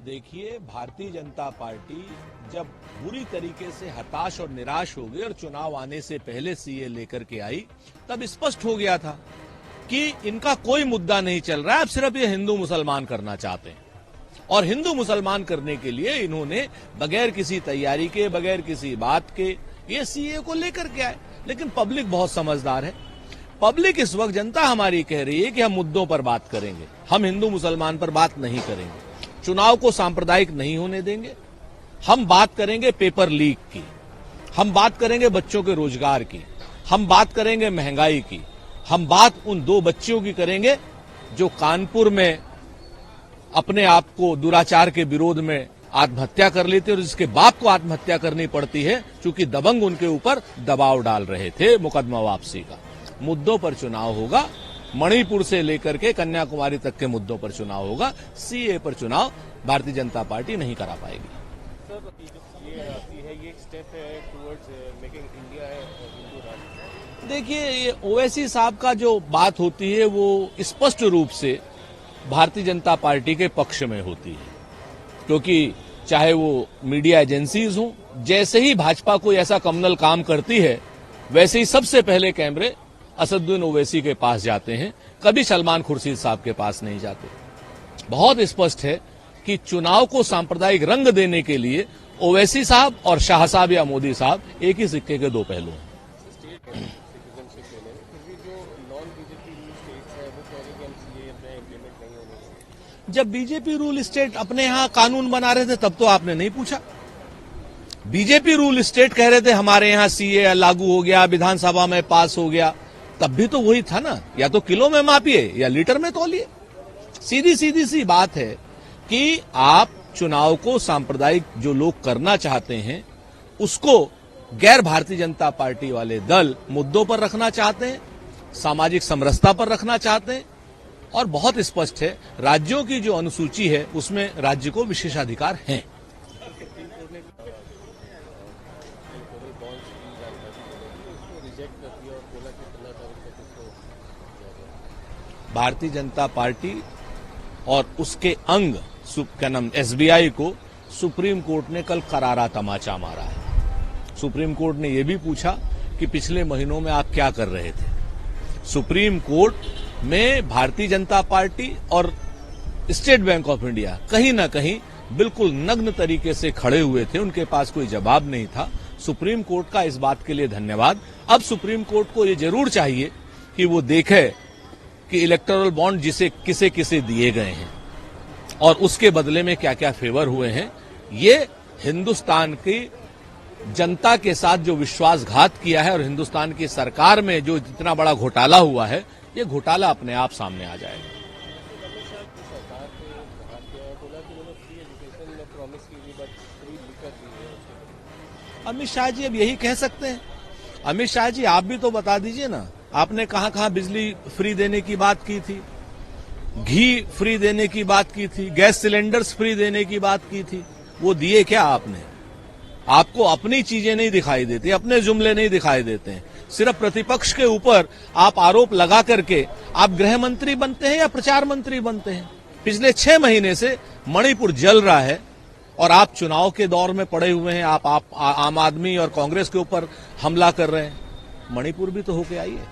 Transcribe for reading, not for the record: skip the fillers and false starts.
देखिए, भारतीय जनता पार्टी जब बुरी तरीके से हताश और निराश हो गई और चुनाव आने से पहले सीए लेकर के आई, तब स्पष्ट हो गया था कि इनका कोई मुद्दा नहीं चल रहा है। अब सिर्फ ये हिंदू मुसलमान करना चाहते हैं और हिंदू मुसलमान करने के लिए इन्होंने बगैर किसी तैयारी के, बगैर किसी बात के ये सीए को लेकर के आए। लेकिन पब्लिक बहुत समझदार है। पब्लिक इस वक्त, जनता हमारी कह रही है कि हम मुद्दों पर बात करेंगे, हम हिंदू मुसलमान पर बात नहीं करेंगे, चुनाव को सांप्रदायिक नहीं होने देंगे, हम बात करेंगे पेपर लीक की, हम बात करेंगे बच्चों के रोजगार की, हम बात करेंगे महंगाई की, हम बात उन 2 बच्चियों की करेंगे जो कानपुर में अपने आप को दुराचार के विरोध में आत्महत्या कर लेते और जिसके बाप को आत्महत्या करनी पड़ती है क्योंकि दबंग उनके ऊपर दबाव डाल रहे थे मुकदमा वापसी का। मुद्दों पर चुनाव होगा, मणिपुर से लेकर के कन्याकुमारी तक के मुद्दों पर चुनाव होगा। सीए पर चुनाव भारतीय जनता पार्टी नहीं करा पाएगी। सर, ये एक स्टेप है टुवर्ड्स मेकिंग इंडिया हिंदू राष्ट्र। देखिए, ये ओवैसी साहब का जो बात होती है वो स्पष्ट रूप से भारतीय जनता पार्टी के पक्ष में होती है, क्योंकि चाहे वो मीडिया एजेंसीज हों, जैसे ही भाजपा कोई ऐसा कम्युनल काम करती है वैसे ही सबसे पहले कैमरे असदुद्दीन ओवैसी के पास जाते हैं, कभी सलमान खुर्शीद साहब के पास नहीं जाते। बहुत स्पष्ट है कि चुनाव को सांप्रदायिक रंग देने के लिए ओवैसी साहब और शाह साहब या मोदी साहब एक ही सिक्के के 2 पहलू हैं। जब बीजेपी रूल स्टेट अपने यहां कानून बना रहे थे तब तो आपने नहीं पूछा। बीजेपी रूल स्टेट कह रहे थे हमारे यहां सीए लागू हो गया, विधानसभा में पास हो गया, तब भी तो वही था ना, या तो किलो में मापिए या लीटर में तौलिए। सीधी सी बात है कि आप चुनाव को सांप्रदायिक जो लोग करना चाहते हैं उसको गैर भारतीय जनता पार्टी वाले दल मुद्दों पर रखना चाहते हैं, सामाजिक समरसता पर रखना चाहते हैं। और बहुत स्पष्ट है, राज्यों की जो अनुसूची है उसमें राज्य को विशेषाधिकार हैं। भारतीय जनता पार्टी और उसके अंग क्या नाम एसबीआई को सुप्रीम कोर्ट ने कल करारा तमाचा मारा है। सुप्रीम कोर्ट ने यह भी पूछा कि पिछले महीनों में आप क्या कर रहे थे। सुप्रीम कोर्ट में भारतीय जनता पार्टी और स्टेट बैंक ऑफ इंडिया कहीं ना कहीं बिल्कुल नग्न तरीके से खड़े हुए थे, उनके पास कोई जवाब नहीं था। सुप्रीम कोर्ट का इस बात के लिए धन्यवाद। अब सुप्रीम कोर्ट को ये जरूर चाहिए कि वो देखे कि इलेक्टोरल बॉन्ड जिसे किसे किसे दिए गए हैं और उसके बदले में क्या क्या फेवर हुए हैं। ये हिंदुस्तान की जनता के साथ जो विश्वासघात किया है और हिंदुस्तान की सरकार में जो जितना बड़ा घोटाला हुआ है, ये घोटाला अपने आप सामने आ जाएगा। अमित शाह जी अब यही कह सकते हैं। अमित शाह जी, आप भी तो बता दीजिए ना, आपने कहां बिजली फ्री देने की बात की थी, घी फ्री देने की बात की थी, गैस सिलेंडर्स फ्री देने की बात की थी, वो दिए क्या आपने? आपको अपनी चीजें नहीं दिखाई देती, अपने जुमले नहीं दिखाई देते हैं। सिर्फ प्रतिपक्ष के ऊपर आप आरोप लगा करके आप गृह मंत्री बनते हैं या प्रचार मंत्री बनते हैं। पिछले 6 महीने से मणिपुर जल रहा है और आप चुनाव के दौर में पड़े हुए हैं। आप आम आदमी और कांग्रेस के ऊपर हमला कर रहे हैं। मणिपुर भी तो होके आई है।